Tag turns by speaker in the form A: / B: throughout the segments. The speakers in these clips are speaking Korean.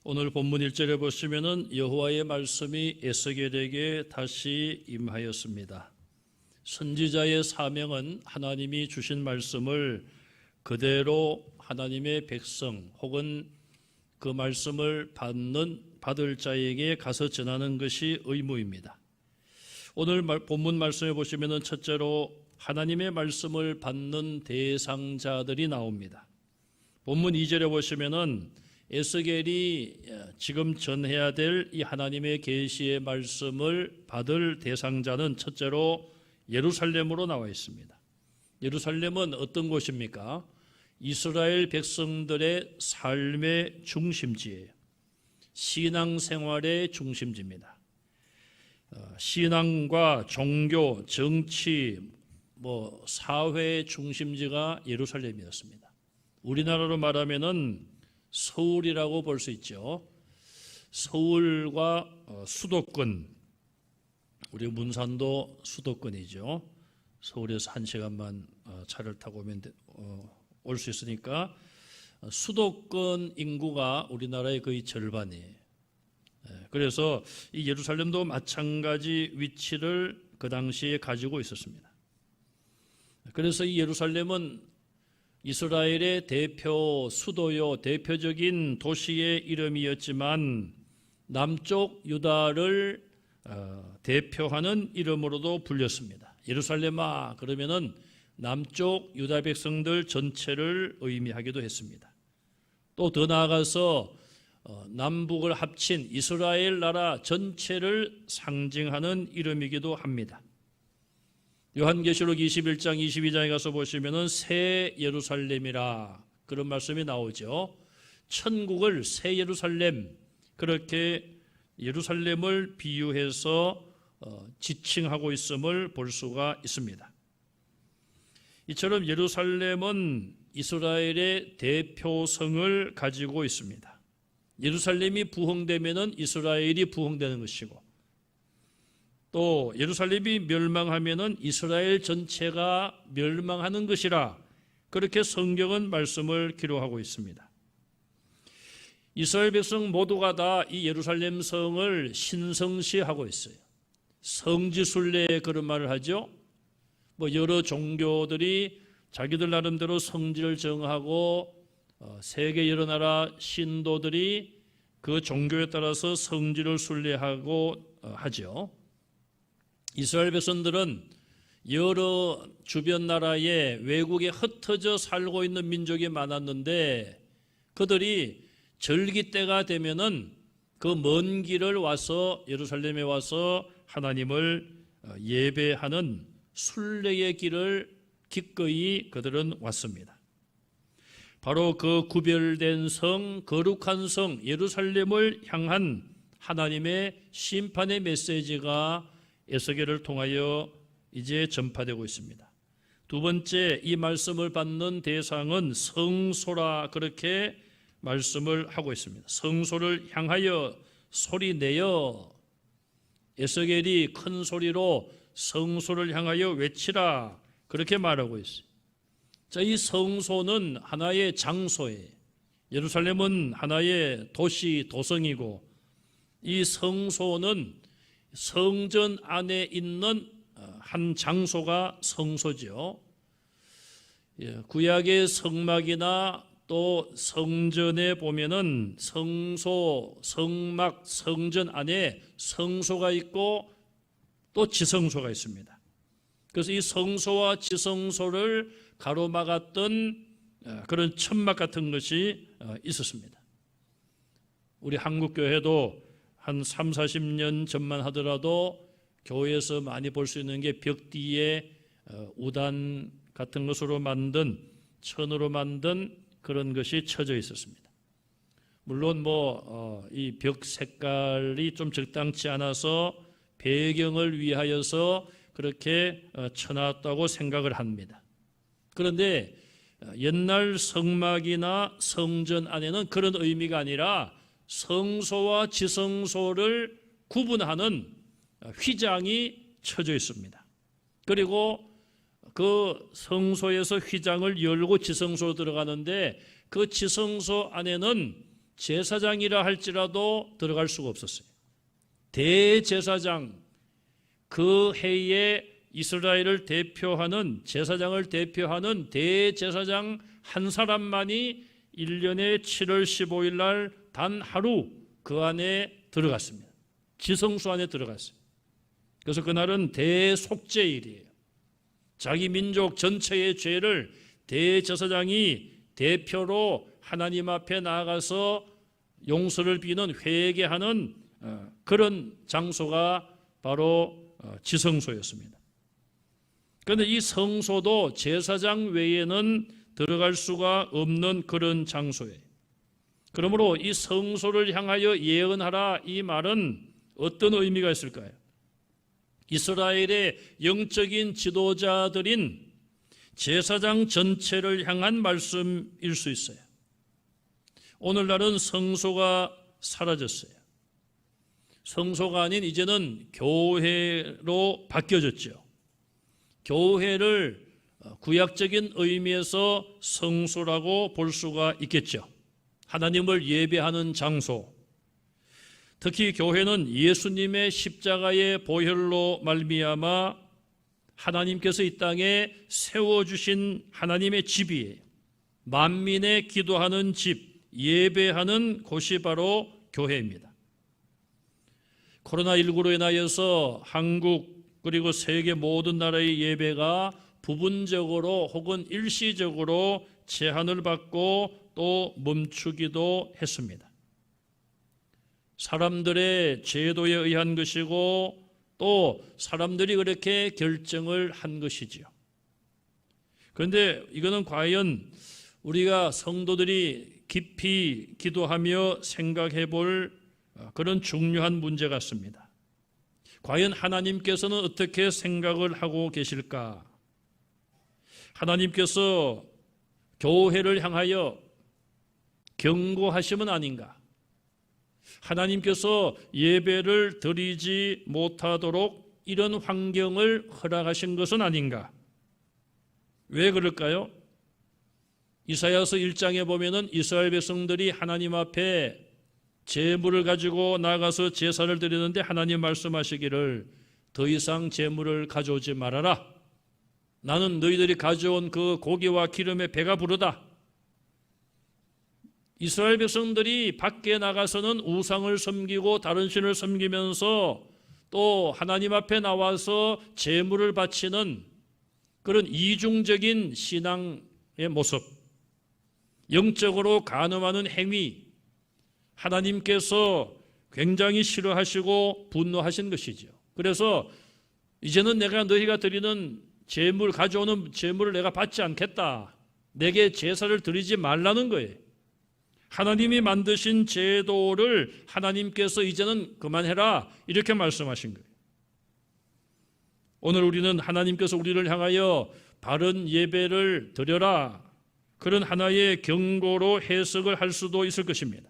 A: 오늘 본문 1절에 보시면은 여호와의 말씀이 에스겔에게 다시 임하였습니다. 선지자의 사명은 하나님이 주신 말씀을 그대로 하나님의 백성 혹은 그 말씀을 받을 자에게 가서 전하는 것이 의무입니다. 오늘 본문 말씀에 보시면은 첫째로 하나님의 말씀을 받는 대상자들이 나옵니다. 본문 2절에 보시면은 에스겔이 지금 전해야 될 이 하나님의 계시의 말씀을 받을 대상자는 첫째로 예루살렘으로 나와 있습니다. 예루살렘은 어떤 곳입니까? 이스라엘 백성들의 삶의 중심지예요. 신앙생활의 중심지입니다. 신앙과 종교, 정치, 사회의 중심지가 예루살렘이었습니다. 우리나라로 말하면은 서울이라고 볼 수 있죠. 서울과 수도권, 우리 문산도 수도권이죠. 서울에서 1시간만 차를 타고 오면 올 수 있으니까 수도권 인구가 우리나라의 거의 절반이에요. 그래서 이 예루살렘도 마찬가지 위치를 그 당시에 가지고 있었습니다. 그래서 이 예루살렘은 이스라엘의 대표 수도요, 대표적인 도시의 이름이었지만 남쪽 유다를 대표하는 이름으로도 불렸습니다. 예루살렘아 그러면은 남쪽 유다 백성들 전체를 의미하기도 했습니다. 또 더 나아가서 남북을 합친 이스라엘 나라 전체를 상징하는 이름이기도 합니다. 요한계시록 21장 22장에 가서 보시면은 새 예루살렘이라 그런 말씀이 나오죠. 천국을 새 예루살렘, 그렇게 예루살렘을 비유해서 지칭하고 있음을 볼 수가 있습니다. 이처럼 예루살렘은 이스라엘의 대표성을 가지고 있습니다. 예루살렘이 부흥되면은 이스라엘이 부흥되는 것이고, 또 예루살렘이 멸망하면은 이스라엘 전체가 멸망하는 것이라 그렇게 성경은 말씀을 기록하고 있습니다. 이스라엘 백성 모두가 다 이 예루살렘 성을 신성시하고 있어요. 성지순례 그런 말을 하죠. 여러 종교들이 자기들 나름대로 성지를 정하고 세계 여러 나라 신도들이 그 종교에 따라서 성지를 순례하고 하죠. 이스라엘 백성들은 여러 주변 나라에 외국에 흩어져 살고 있는 민족이 많았는데 그들이 절기 때가 되면은 그 먼 길을 와서 예루살렘에 와서 하나님을 예배하는 순례의 길을 기꺼이 그들은 왔습니다. 바로 그 구별된 성, 거룩한 성 예루살렘을 향한 하나님의 심판의 메시지가 에스겔을 통하여 이제 전파되고 있습니다. 두 번째, 이 말씀을 받는 대상은 성소라 그렇게 말씀을 하고 있습니다. 성소를 향하여 소리내어 에스겔이 큰 소리로 성소를 향하여 외치라 그렇게 말하고 있어요. 자, 이 성소는 하나의 장소예요. 예루살렘은 하나의 도시, 도성이고 이 성소는 성전 안에 있는 한 장소가 성소죠. 구약의 성막이나 또 성전에 보면은 성소, 성막, 성전 안에 성소가 있고 또 지성소가 있습니다. 그래서 이 성소와 지성소를 가로막았던 그런 천막 같은 것이 있었습니다. 우리 한국교회도 한 30-40년 전만 하더라도 교회에서 많이 볼 수 있는 게 벽 뒤에 우단 같은 것으로 만든, 천으로 만든 그런 것이 쳐져 있었습니다. 물론 이 벽 색깔이 좀 적당치 않아서 배경을 위하여서 그렇게 쳐놨다고 생각을 합니다. 그런데 옛날 성막이나 성전 안에는 그런 의미가 아니라 성소와 지성소를 구분하는 휘장이 쳐져 있습니다. 그리고 그 성소에서 휘장을 열고 지성소로 들어가는데 그 지성소 안에는 제사장이라 할지라도 들어갈 수가 없었어요. 대제사장, 그 해에 이스라엘을 대표하는, 제사장을 대표하는 대제사장 한 사람만이 1년의 7월 15일 날 단 하루 그 안에 들어갔습니다. 지성소 안에 들어갔어요. 그래서 그날은 대속죄일이에요. 자기 민족 전체의 죄를 대제사장이 대표로 하나님 앞에 나아가서 용서를 비는, 회개하는 그런 장소가 바로 지성소였습니다. 그런데 이 성소도 제사장 외에는 들어갈 수가 없는 그런 장소예요. 그러므로 이 성소를 향하여 예언하라, 이 말은 어떤 의미가 있을까요? 이스라엘의 영적인 지도자들인 제사장 전체를 향한 말씀일 수 있어요. 오늘날은 성소가 사라졌어요. 성소가 아닌 이제는 교회로 바뀌어졌죠. 교회를 구약적인 의미에서 성소라고 볼 수가 있겠죠. 하나님을 예배하는 장소. 특히 교회는 예수님의 십자가의 보혈로 말미암아 하나님께서 이 땅에 세워주신 하나님의 집이에요. 만민의 기도하는 집, 예배하는 곳이 바로 교회입니다. 코로나19로 인하여서 한국 그리고 세계 모든 나라의 예배가 부분적으로 혹은 일시적으로 제한을 받고 또 멈추기도 했습니다. 사람들의 제도에 의한 것이고 또 사람들이 그렇게 결정을 한 것이지요. 그런데 이거는 과연 우리가 성도들이 깊이 기도하며 생각해 볼 그런 중요한 문제 같습니다. 과연 하나님께서는 어떻게 생각을 하고 계실까? 하나님께서 교회를 향하여 경고하심은 아닌가? 하나님께서 예배를 드리지 못하도록 이런 환경을 허락하신 것은 아닌가? 왜 그럴까요? 이사야서 1장에 보면은 이스라엘 백성들이 하나님 앞에 제물을 가지고 나가서 제사를 드리는데 하나님 말씀하시기를 더 이상 제물을 가져오지 말아라. 나는 너희들이 가져온 그 고기와 기름에 배가 부르다. 이스라엘 백성들이 밖에 나가서는 우상을 섬기고 다른 신을 섬기면서 또 하나님 앞에 나와서 제물을 바치는 그런 이중적인 신앙의 모습, 영적으로 간음하는 행위, 하나님께서 굉장히 싫어하시고 분노하신 것이죠. 그래서 이제는 내가 너희가 드리는 제물, 가져오는 제물을 내가 받지 않겠다. 내게 제사를 드리지 말라는 거예요. 하나님이 만드신 제도를 하나님께서 이제는 그만해라, 이렇게 말씀하신 거예요. 오늘 우리는 하나님께서 우리를 향하여 바른 예배를 드려라, 그런 하나의 경고로 해석을 할 수도 있을 것입니다.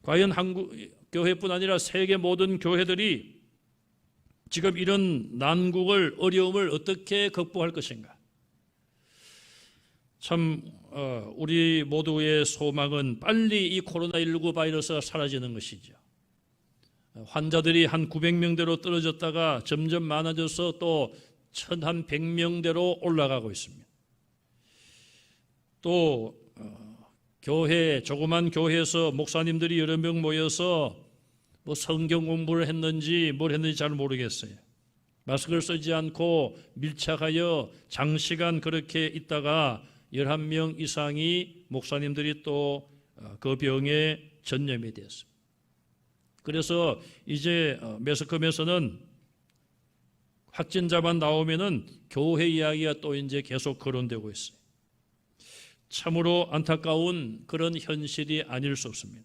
A: 과연 한국 교회뿐 아니라 세계 모든 교회들이 지금 이런 난국을, 어려움을 어떻게 극복할 것인가? 참 우리 모두의 소망은 빨리 이 코로나19 바이러스가 사라지는 것이죠. 환자들이 한 900명대로 떨어졌다가 점점 많아져서 또 1100명대로 올라가고 있습니다. 또 교회, 조그만 교회에서 목사님들이 여러 명 모여서 뭐 성경 공부를 했는지 뭘 했는지 잘 모르겠어요. 마스크를 쓰지 않고 밀착하여 장시간 그렇게 있다가 11명 이상이 목사님들이 또 그 병에 전염이 되었습니다. 그래서 이제 매스컴에서는 확진자만 나오면은 교회 이야기가 또 이제 계속 거론되고 있어요. 참으로 안타까운 그런 현실이 아닐 수 없습니다.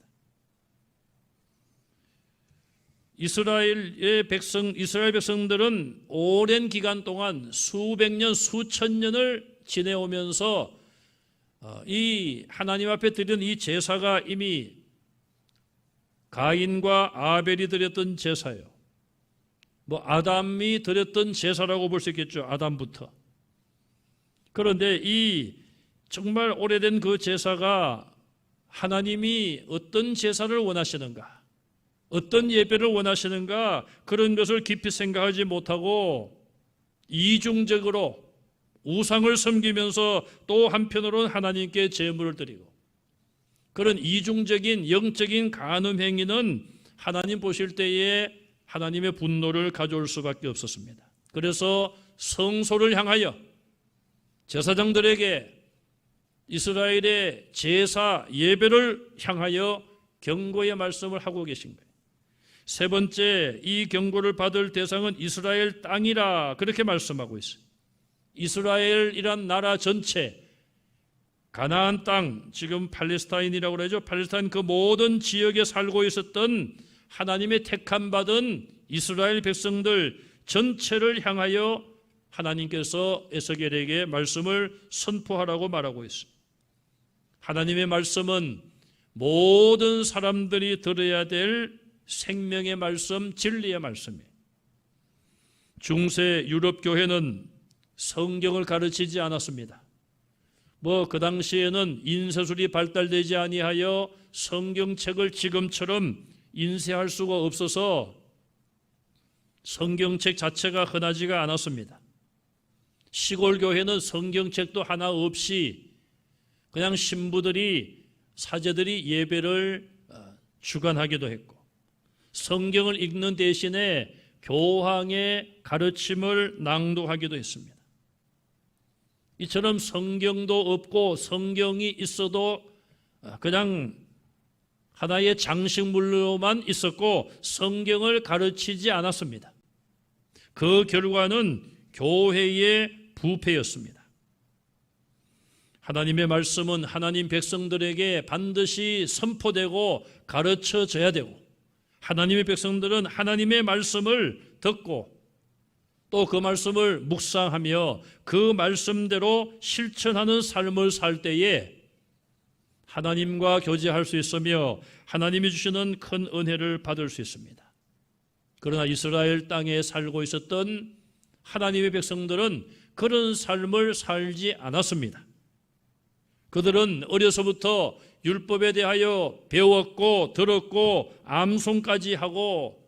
A: 이스라엘 백성들은 오랜 기간 동안 수백 년, 수천 년을 지내오면서 이 하나님 앞에 드리는 이 제사가 이미 가인과 아벨이 드렸던 제사예요. 뭐 아담이 드렸던 제사라고 볼 수 있겠죠. 아담부터. 그런데 이 정말 오래된 그 제사가 하나님이 어떤 제사를 원하시는가, 어떤 예배를 원하시는가, 그런 것을 깊이 생각하지 못하고 이중적으로 우상을 섬기면서 또 한편으로는 하나님께 제물을 드리고, 그런 이중적인 영적인 간음 행위는 하나님 보실 때에 하나님의 분노를 가져올 수밖에 없었습니다. 그래서 성소를 향하여 제사장들에게 이스라엘의 제사 예배를 향하여 경고의 말씀을 하고 계신 거예요. 세 번째, 이 경고를 받을 대상은 이스라엘 땅이라 그렇게 말씀하고 있어요. 이스라엘이란 나라 전체, 가나안 땅, 지금 팔레스타인이라고 그러죠. 팔레스타인 그 모든 지역에 살고 있었던 하나님의 택함 받은 이스라엘 백성들 전체를 향하여 하나님께서 에스겔에게 말씀을 선포하라고 말하고 있습니다. 하나님의 말씀은 모든 사람들이 들어야 될 생명의 말씀, 진리의 말씀이에요. 중세 유럽 교회는 성경을 가르치지 않았습니다. 그 당시에는 인쇄술이 발달되지 아니하여 성경책을 지금처럼 인쇄할 수가 없어서 성경책 자체가 흔하지가 않았습니다. 시골 교회는 성경책도 하나 없이 그냥 신부들이, 사제들이 예배를 주관하기도 했고, 성경을 읽는 대신에 교황의 가르침을 낭독하기도 했습니다. 이처럼 성경도 없고 성경이 있어도 그냥 하나의 장식물로만 있었고 성경을 가르치지 않았습니다. 그 결과는 교회의 부패였습니다. 하나님의 말씀은 하나님 백성들에게 반드시 선포되고 가르쳐져야 되고, 하나님의 백성들은 하나님의 말씀을 듣고 또 그 말씀을 묵상하며 그 말씀대로 실천하는 삶을 살 때에 하나님과 교제할 수 있으며 하나님이 주시는 큰 은혜를 받을 수 있습니다. 그러나 이스라엘 땅에 살고 있었던 하나님의 백성들은 그런 삶을 살지 않았습니다. 그들은 어려서부터 율법에 대하여 배웠고 들었고 암송까지 하고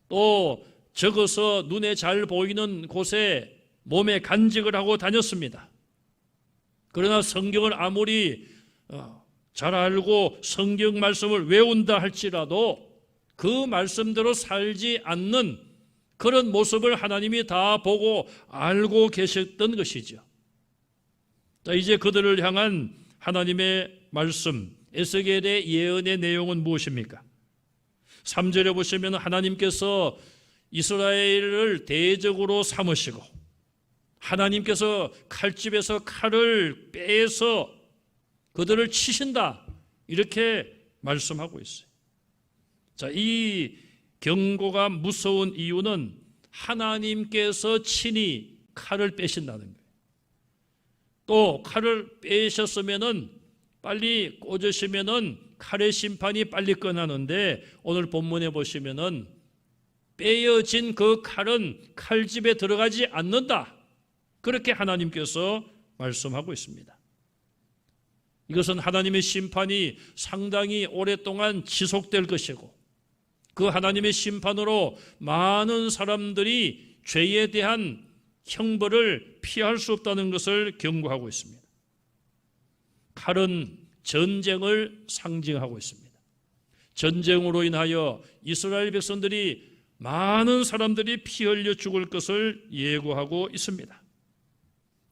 A: 또 적어서 눈에 잘 보이는 곳에 몸에 간직을 하고 다녔습니다. 그러나 성경을 아무리 잘 알고 성경 말씀을 외운다 할지라도 그 말씀대로 살지 않는 그런 모습을 하나님이 다 보고 알고 계셨던 것이죠. 자, 이제 그들을 향한 하나님의 말씀, 에스겔의 예언의 내용은 무엇입니까? 3절에 보시면 하나님께서 이스라엘을 대적으로 삼으시고 하나님께서 칼집에서 칼을 빼서 그들을 치신다, 이렇게 말씀하고 있어요. 자, 이 경고가 무서운 이유는 하나님께서 친히 칼을 빼신다는 거예요. 또 칼을 빼셨으면은 빨리 꽂으시면은 칼의 심판이 빨리 끝나는데, 오늘 본문에 보시면은 빼어진 그 칼은 칼집에 들어가지 않는다, 그렇게 하나님께서 말씀하고 있습니다. 이것은 하나님의 심판이 상당히 오랫동안 지속될 것이고, 그 하나님의 심판으로 많은 사람들이 죄에 대한 형벌을 피할 수 없다는 것을 경고하고 있습니다. 칼은 전쟁을 상징하고 있습니다. 전쟁으로 인하여 이스라엘 백성들이, 많은 사람들이 피 흘려 죽을 것을 예고하고 있습니다.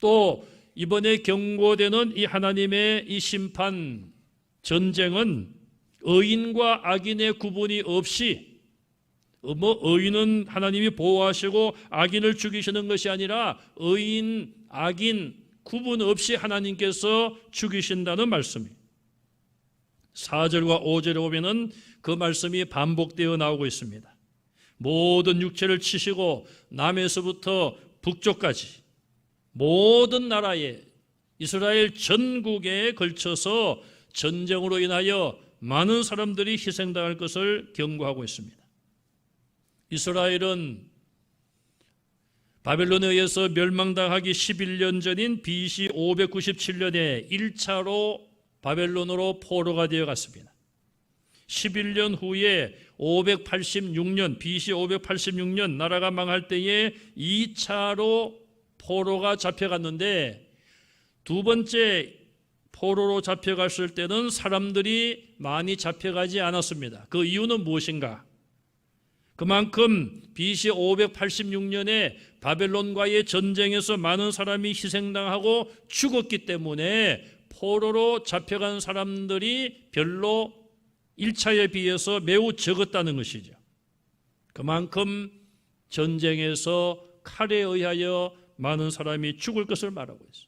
A: 또 이번에 경고되는 이 하나님의 이 심판 전쟁은 의인과 악인의 구분이 없이, 의인은 하나님이 보호하시고 악인을 죽이시는 것이 아니라 의인, 악인 구분 없이 하나님께서 죽이신다는 말씀이에요. 4절과 5절에 보면은 그 말씀이 반복되어 나오고 있습니다. 모든 육체를 치시고 남에서부터 북쪽까지 모든 나라에, 이스라엘 전국에 걸쳐서 전쟁으로 인하여 많은 사람들이 희생당할 것을 경고하고 있습니다. 이스라엘은 바벨론에 의해서 멸망당하기 11년 전인 BC 597년에 1차로 바벨론으로 포로가 되어 갔습니다. 11년 후에 586년 BC 586년 나라가 망할 때에 2차로 포로가 잡혀갔는데 두 번째 포로로 잡혀갔을 때는 사람들이 많이 잡혀가지 않았습니다. 그 이유는 무엇인가? 그만큼 BC 586년에 바벨론과의 전쟁에서 많은 사람이 희생당하고 죽었기 때문에 포로로 잡혀간 사람들이 별로 1차에 비해서 매우 적었다는 것이죠. 그만큼 전쟁에서 칼에 의하여 많은 사람이 죽을 것을 말하고 있어요.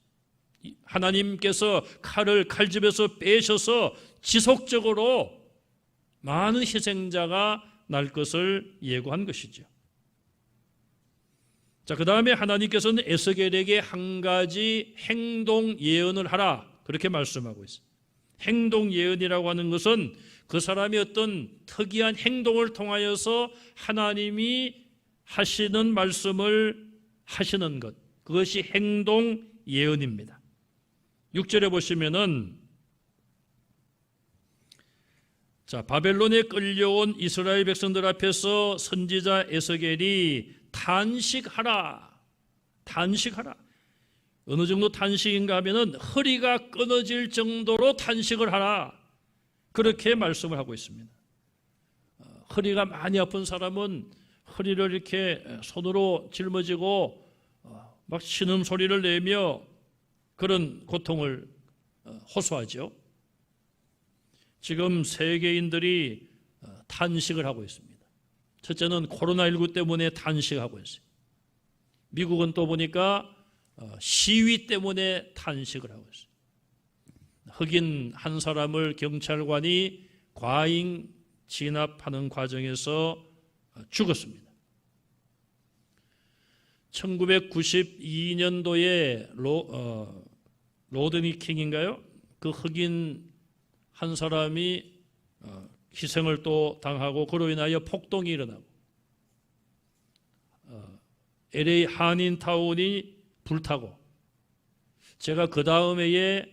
A: 하나님께서 칼을 칼집에서 빼셔서 지속적으로 많은 희생자가 날 것을 예고한 것이죠. 자, 그 다음에 하나님께서는 에스겔에게 한 가지 행동 예언을 하라 그렇게 말씀하고 있어요. 행동 예언이라고 하는 것은 그 사람이 어떤 특이한 행동을 통하여서 하나님이 하시는 말씀을 하시는 것, 그것이 행동 예언입니다. 6절에 보시면은 자, 바벨론에 끌려온 이스라엘 백성들 앞에서 선지자 에스겔이 탄식하라. 어느 정도 탄식인가 하면은 허리가 끊어질 정도로 탄식을 하라. 그렇게 말씀을 하고 있습니다. 허리가 많이 아픈 사람은 허리를 이렇게 손으로 짊어지고 막 신음소리를 내며 그런 고통을 호소하죠. 지금 세계인들이 탄식을 하고 있습니다. 첫째는 코로나19 때문에 탄식하고 있어요. 미국은 또 보니까 시위 때문에 탄식을 하고 있어요. 흑인 한 사람을 경찰관이 과잉 진압하는 과정에서 죽었습니다. 1992년도에 로드니 킹인가요? 그 흑인 한 사람이 희생을 또 당하고 그로 인하여 폭동이 일어나고 LA 한인타운이 불타고 제가 그 다음 해에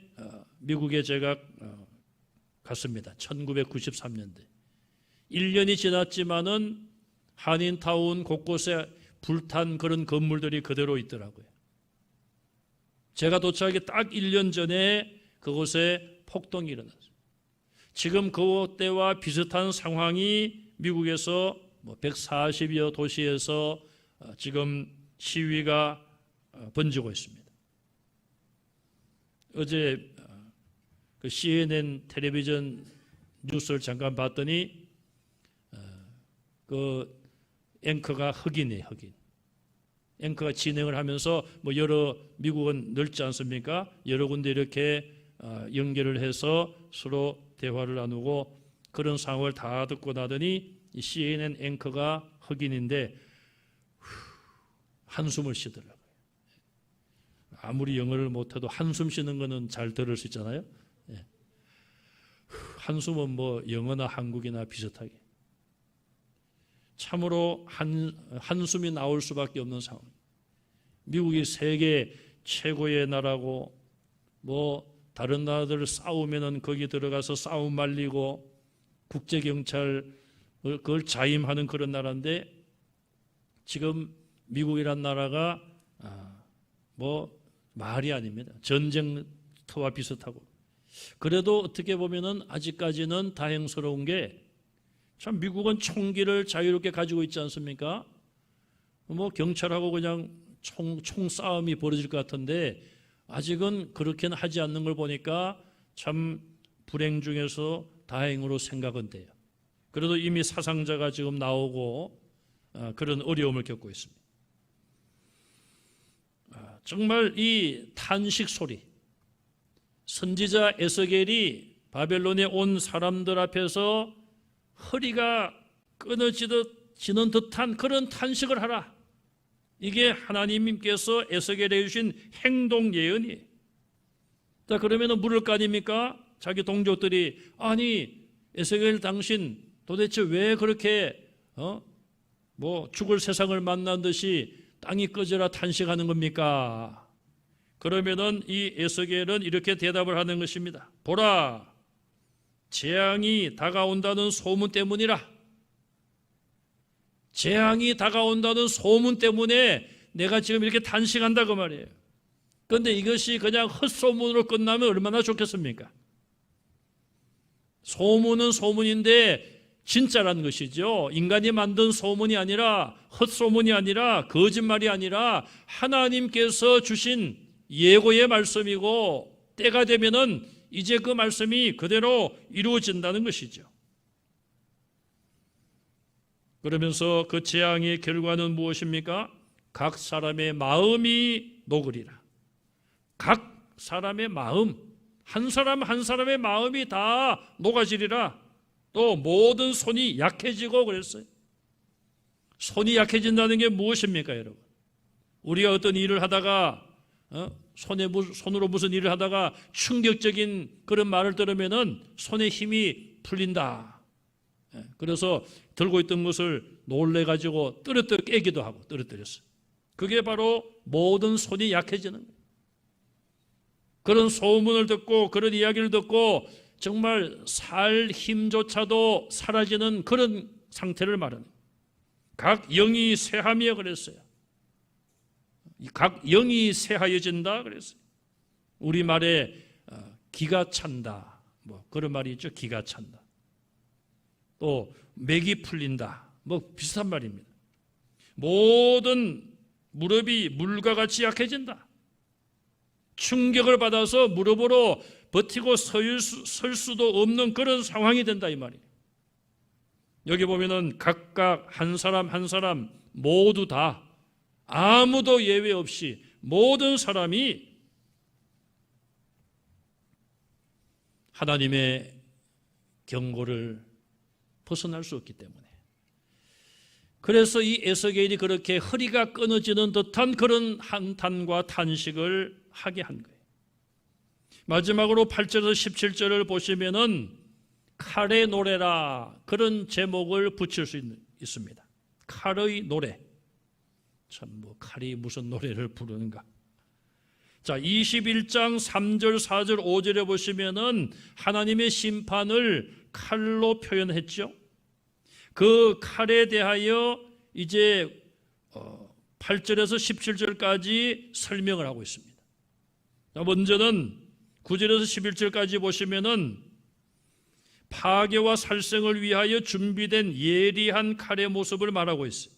A: 미국에 제가 갔습니다. 1993년대 1년이 지났지만은 한인타운 곳곳에 불탄 그런 건물들이 그대로 있더라고요. 제가 도착하기 딱 1년 전에 그곳에 폭동이 일어났어요. 지금 그때와 비슷한 상황이 미국에서 140여 도시에서 지금 시위가 번지고 있습니다. 어제 그 CNN 텔레비전 뉴스를 잠깐 봤더니 그 앵커가 흑인이에요, 흑인. 앵커가 진행을 하면서 여러 미국은 넓지 않습니까? 여러 군데 이렇게 연결을 해서 서로 대화를 나누고 그런 상황을 다 듣고 나더니 이 CNN 앵커가 흑인인데 한숨을 쉬더라고요. 아무리 영어를 못해도 한숨 쉬는 거는 잘 들을 수 있잖아요. 한숨은 영어나 한국이나 비슷하게. 참으로 한숨이 나올 수밖에 없는 상황. 미국이 세계 최고의 나라고 다른 나라들 싸우면은 거기 들어가서 싸움 말리고 국제경찰 그걸 자임하는 그런 나라인데 지금 미국이란 나라가 말이 아닙니다. 전쟁터와 비슷하고. 그래도 어떻게 보면은 아직까지는 다행스러운 게 참 미국은 총기를 자유롭게 가지고 있지 않습니까? 경찰하고 그냥 총싸움이 벌어질 것 같은데 아직은 그렇게는 하지 않는 걸 보니까 참 불행 중에서 다행으로 생각은 돼요. 그래도 이미 사상자가 지금 나오고 그런 어려움을 겪고 있습니다. 정말 이 탄식 소리, 선지자 에스겔이 바벨론에 온 사람들 앞에서 허리가 끊어지는 듯한 그런 탄식을 하라. 이게 하나님께서 에스겔에 주신 행동 예언이에요. 자, 그러면 물을 거 아닙니까? 자기 동족들이 아니 에스겔 당신 도대체 왜 그렇게 죽을 세상을 만난 듯이 땅이 꺼져라 탄식하는 겁니까? 그러면은 이 에스겔은 이렇게 대답을 하는 것입니다. 보라, 재앙이 다가온다는 소문 때문이라. 재앙이 다가온다는 소문 때문에 내가 지금 이렇게 단식한다 그 말이에요. 그런데 이것이 그냥 헛소문으로 끝나면 얼마나 좋겠습니까? 소문은 소문인데 진짜라는 것이죠. 인간이 만든 소문이 아니라, 헛소문이 아니라, 거짓말이 아니라 하나님께서 주신 예고의 말씀이고, 때가 되면은 이제 그 말씀이 그대로 이루어진다는 것이죠. 그러면서 그 재앙의 결과는 무엇입니까? 각 사람의 마음이 녹으리라. 각 사람의 마음, 한 사람 한 사람의 마음이 다 녹아지리라. 또 모든 손이 약해지고 그랬어요. 손이 약해진다는 게 무엇입니까, 여러분? 우리가 어떤 일을 하다가 손으로 무슨 일을 하다가 충격적인 그런 말을 들으면은 손에 힘이 풀린다. 그래서 들고 있던 것을 놀래가지고 떨어뜨려 깨기도 하고 떨어뜨렸어요. 그게 바로 모든 손이 약해지는 거예요. 그런 소문을 듣고 그런 이야기를 듣고 정말 살 힘조차도 사라지는 그런 상태를 말하는 거예요. 각 영이 쇠하며 그랬어요. 각 영이 쇠하여진다 그랬어요. 우리말에 기가 찬다, 뭐 그런 말이 있죠. 기가 찬다. 또 맥이 풀린다, 뭐 비슷한 말입니다. 모든 무릎이 물과 같이 약해진다. 충격을 받아서 무릎으로 버티고 설 수도 없는 그런 상황이 된다 이 말이에요. 여기 보면은 각각 한 사람 한 사람 모두 다 아무도 예외 없이 모든 사람이 하나님의 경고를 벗어날 수 없기 때문에, 그래서 이 에스겔이 그렇게 허리가 끊어지는 듯한 그런 한탄과 탄식을 하게 한 거예요. 마지막으로 8절에서 17절을 보시면은 칼의 노래라, 그런 제목을 붙일 수 있습니다. 칼의 노래. 참 뭐 칼이 무슨 노래를 부르는가. 자, 21장 3절, 4절, 5절에 보시면은 하나님의 심판을 칼로 표현했죠. 그 칼에 대하여 이제 8절에서 17절까지 설명을 하고 있습니다. 자, 먼저는 9절에서 11절까지 보시면은 파괴와 살생을 위하여 준비된 예리한 칼의 모습을 말하고 있어요.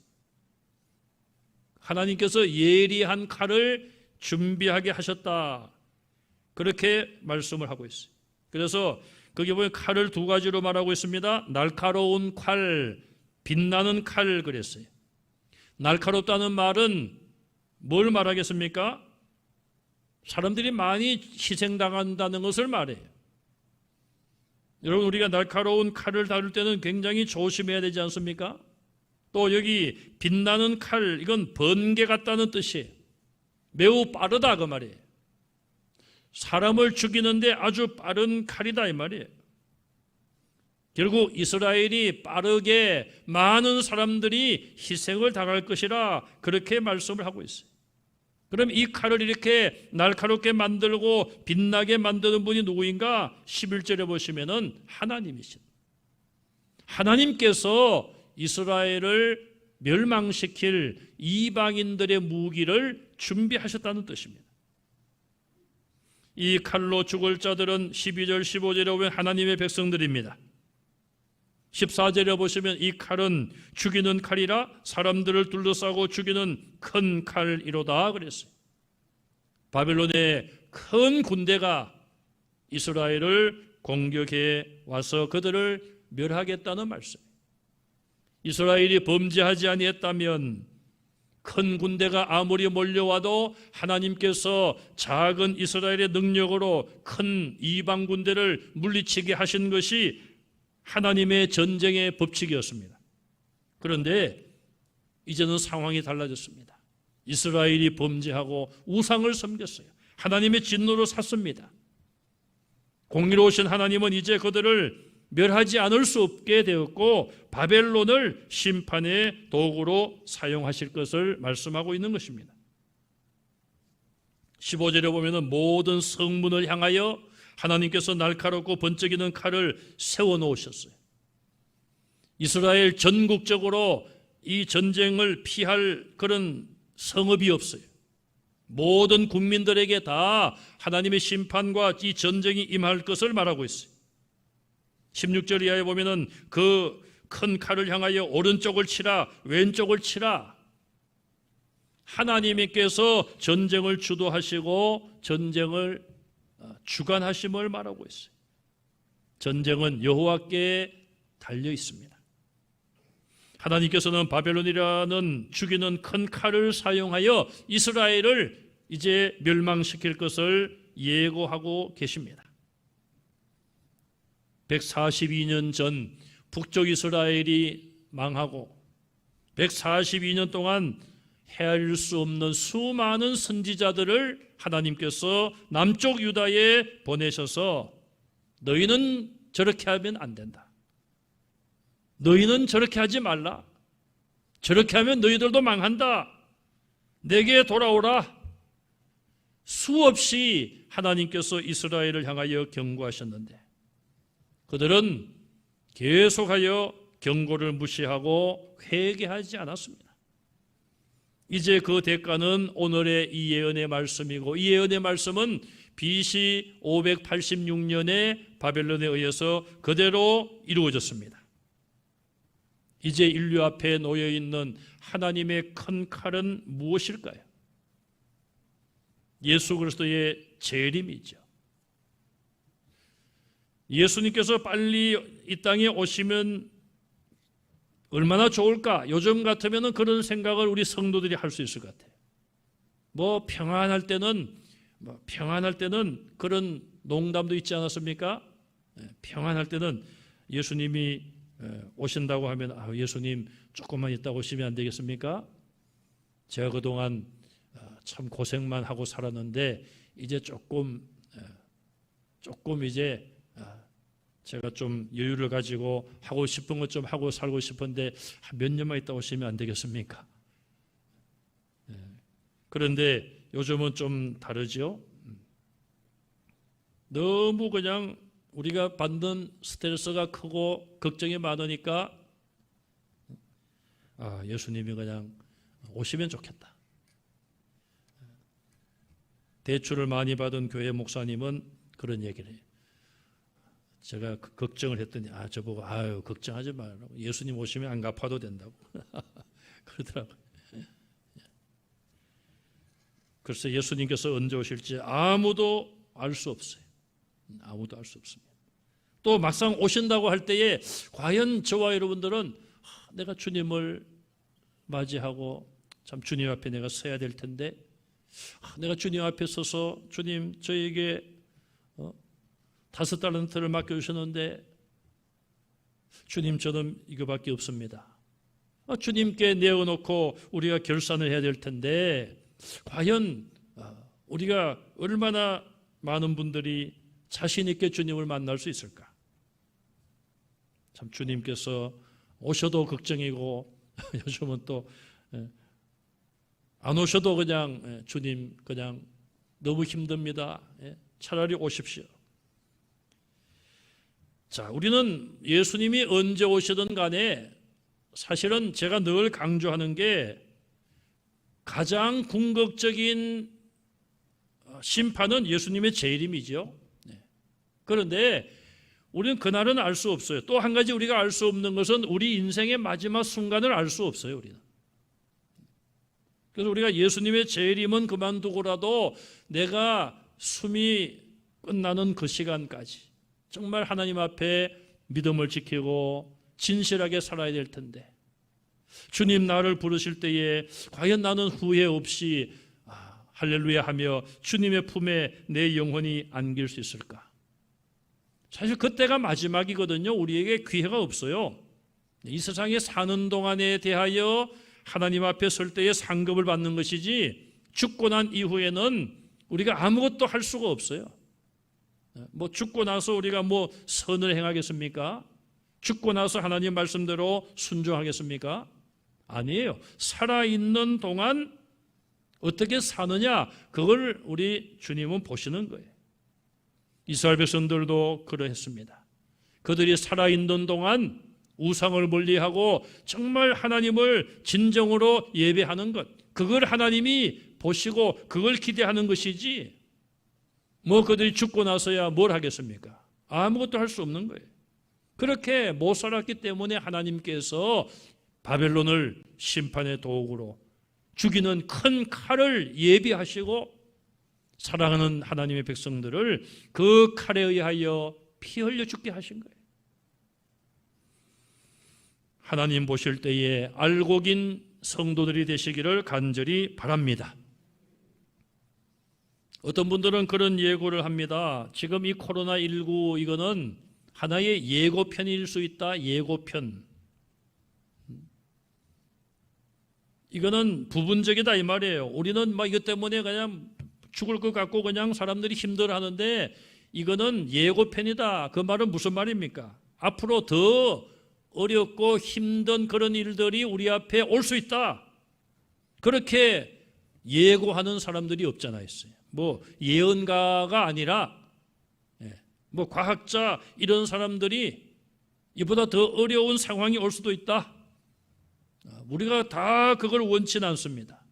A: 하나님께서 예리한 칼을 준비하게 하셨다, 그렇게 말씀을 하고 있어요. 그래서 거기 보면 칼을 두 가지로 말하고 있습니다. 날카로운 칼, 빛나는 칼 그랬어요. 날카롭다는 말은 뭘 말하겠습니까? 사람들이 많이 희생당한다는 것을 말해요. 여러분, 우리가 날카로운 칼을 다룰 때는 굉장히 조심해야 되지 않습니까? 또 여기 빛나는 칼, 이건 번개 같다는 뜻이에요. 매우 빠르다 그 말이에요. 사람을 죽이는데 아주 빠른 칼이다 이 말이에요. 결국 이스라엘이 빠르게 많은 사람들이 희생을 당할 것이라 그렇게 말씀을 하고 있어요. 그럼 이 칼을 이렇게 날카롭게 만들고 빛나게 만드는 분이 누구인가? 11절에 보시면은 하나님이십니다. 하나님께서 이스라엘을 멸망시킬 이방인들의 무기를 준비하셨다는 뜻입니다. 이 칼로 죽을 자들은 12절 15절에 보면 하나님의 백성들입니다. 14절에 보시면 이 칼은 죽이는 칼이라 사람들을 둘러싸고 죽이는 큰 칼이로다 그랬어요. 바벨론의 큰 군대가 이스라엘을 공격해 와서 그들을 멸하겠다는 말씀. 이스라엘이 범죄하지 아니했다면 큰 군대가 아무리 몰려와도 하나님께서 작은 이스라엘의 능력으로 큰 이방 군대를 물리치게 하신 것이 하나님의 전쟁의 법칙이었습니다. 그런데 이제는 상황이 달라졌습니다. 이스라엘이 범죄하고 우상을 섬겼어요. 하나님의 진노를 샀습니다. 공의로우신 하나님은 이제 그들을 멸하지 않을 수 없게 되었고 바벨론을 심판의 도구로 사용하실 것을 말씀하고 있는 것입니다. 15절에 보면은 모든 성문을 향하여 하나님께서 날카롭고 번쩍이는 칼을 세워놓으셨어요. 이스라엘 전국적으로 이 전쟁을 피할 그런 성읍이 없어요. 모든 국민들에게 다 하나님의 심판과 이 전쟁이 임할 것을 말하고 있어요. 16절 이하에 보면은 그 큰 칼을 향하여 오른쪽을 치라, 왼쪽을 치라. 하나님께서 전쟁을 주도하시고 전쟁을 주관하심을 말하고 있어요. 전쟁은 여호와께 달려 있습니다. 하나님께서는 바벨론이라는 죽이는 큰 칼을 사용하여 이스라엘을 이제 멸망시킬 것을 예고하고 계십니다. 142년 전 북쪽 이스라엘이 망하고 142년 동안 헤아릴 수 없는 수많은 선지자들을 하나님께서 남쪽 유다에 보내셔서 너희는 저렇게 하면 안 된다. 너희는 저렇게 하지 말라. 저렇게 하면 너희들도 망한다. 내게 돌아오라. 수없이 하나님께서 이스라엘을 향하여 경고하셨는데 그들은 계속하여 경고를 무시하고 회개하지 않았습니다. 이제 그 대가는 오늘의 이 예언의 말씀이고 이 예언의 말씀은 BC 586년에 바벨론에 의해서 그대로 이루어졌습니다. 이제 인류 앞에 놓여있는 하나님의 큰 칼은 무엇일까요? 예수 그리스도의 재림이죠. 예수님께서 빨리 이 땅에 오시면 얼마나 좋을까? 요즘 같으면 그런 생각을 우리 성도들이 할 수 있을 것 같아요. 평안할 때는 그런 농담도 있지 않았습니까? 평안할 때는 예수님이 오신다고 하면 예수님 조금만 있다 오시면 안 되겠습니까? 제가 그동안 참 고생만 하고 살았는데 이제 조금 이제 제가 좀 여유를 가지고 하고 싶은 것 좀 하고 살고 싶은데 몇 년만 있다 오시면 안 되겠습니까? 그런데 요즘은 좀 다르죠. 너무 그냥 우리가 받는 스트레스가 크고 걱정이 많으니까 예수님이 그냥 오시면 좋겠다. 대출을 많이 받은 교회 목사님은 그런 얘기를 해요. 제가 걱정을 했더니 저보고 걱정하지 말라고. 예수님 오시면 안 갚아도 된다고. 그러더라고요. 그래서 예수님께서 언제 오실지 아무도 알 수 없어요. 아무도 알 수 없습니다. 또 막상 오신다고 할 때에 과연 저와 여러분들은 내가 주님을 맞이하고 참 주님 앞에 내가 서야 될 텐데 내가 주님 앞에 서서 주님 저에게 5달란트를 맡겨주셨는데 주님 저는 이거밖에 없습니다. 주님께 내어놓고 우리가 결산을 해야 될 텐데 과연 우리가 얼마나 많은 분들이 자신 있게 주님을 만날 수 있을까? 참 주님께서 오셔도 걱정이고 요즘은 또 안 오셔도 그냥 주님 그냥 너무 힘듭니다. 차라리 오십시오. 자, 우리는 예수님이 언제 오시든 간에 사실은 제가 늘 강조하는 게 가장 궁극적인 심판은 예수님의 재림이죠. 그런데 우리는 그날은 알 수 없어요. 또 한 가지 우리가 알 수 없는 것은 우리 인생의 마지막 순간을 알 수 없어요. 우리는. 그래서 우리가 예수님의 재림은 그만두고라도 내가 숨이 끝나는 그 시간까지 정말 하나님 앞에 믿음을 지키고 진실하게 살아야 될 텐데 주님 나를 부르실 때에 과연 나는 후회 없이 할렐루야 하며 주님의 품에 내 영혼이 안길 수 있을까? 사실 그때가 마지막이거든요. 우리에게 기회가 없어요. 이 세상에 사는 동안에 대하여 하나님 앞에 설 때에 상급을 받는 것이지 죽고 난 이후에는 우리가 아무것도 할 수가 없어요. 죽고 나서 우리가 선을 행하겠습니까? 죽고 나서 하나님 말씀대로 순종하겠습니까? 아니에요. 살아있는 동안 어떻게 사느냐, 그걸 우리 주님은 보시는 거예요. 이스라엘 백성들도 그러했습니다. 그들이 살아있는 동안 우상을 멀리하고 정말 하나님을 진정으로 예배하는 것, 그걸 하나님이 보시고 그걸 기대하는 것이지, 뭐 그들이 죽고 나서야 뭘 하겠습니까? 아무것도 할 수 없는 거예요. 그렇게 못 살았기 때문에 하나님께서 바벨론을 심판의 도구로 죽이는 큰 칼을 예비하시고 사랑하는 하나님의 백성들을 그 칼에 의하여 피 흘려 죽게 하신 거예요. 하나님 보실 때에 알고 긴 성도들이 되시기를 간절히 바랍니다. 어떤 분들은 그런 예고를 합니다. 지금 이 코로나19 이거는 하나의 예고편일 수 있다. 예고편. 이거는 부분적이다 이 말이에요. 우리는 막 이것 때문에 그냥 죽을 것 같고 그냥 사람들이 힘들어하는데 이거는 예고편이다. 그 말은 무슨 말입니까? 앞으로 더 어렵고 힘든 그런 일들이 우리 앞에 올 수 있다. 그렇게 예고하는 사람들이 없잖아 있어요. 뭐 예언가가 아니라 뭐 과학자 이런 사람들이 이보다 더 어려운 상황이 올 수도 있다. 우리가 다 그걸 원치는 않습니다.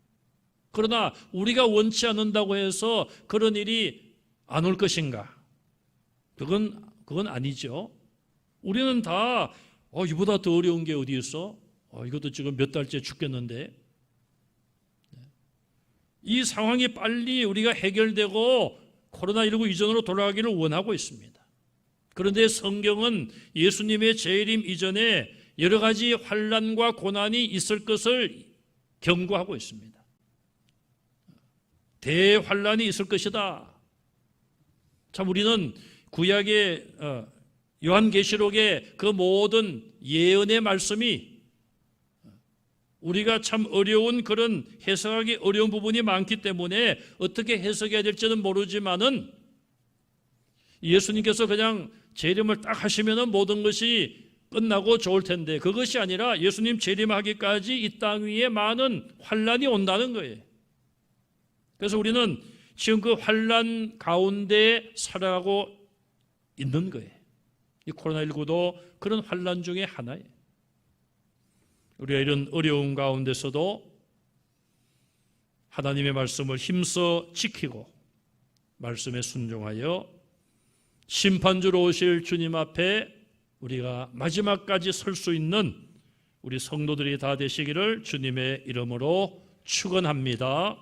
A: 그러나 우리가 원치 않는다고 해서 그런 일이 안 올 것인가? 그건 아니죠. 우리는 다 이보다 더 어려운 게 어디 있어? 이것도 지금 몇 달째 죽겠는데. 이 상황이 빨리 우리가 해결되고 코로나19 이전으로 돌아가기를 원하고 있습니다. 그런데 성경은 예수님의 재림 이전에 여러 가지 환난과 고난이 있을 것을 경고하고 있습니다. 대환난이 있을 것이다. 참 우리는 구약의 요한계시록의 그 모든 예언의 말씀이 우리가 참 어려운 그런 해석하기 어려운 부분이 많기 때문에 어떻게 해석해야 될지는 모르지만은 예수님께서 그냥 재림을 딱 하시면은 모든 것이 끝나고 좋을 텐데 그것이 아니라 예수님 재림하기까지 이 땅 위에 많은 환난이 온다는 거예요. 그래서 우리는 지금 그 환난 가운데 살아가고 있는 거예요. 이 코로나19도 그런 환난 중에 하나예요. 우리가 이런 어려운 가운데서도 하나님의 말씀을 힘써 지키고 말씀에 순종하여 심판주로 오실 주님 앞에 우리가 마지막까지 설 수 있는 우리 성도들이 다 되시기를 주님의 이름으로 축원합니다.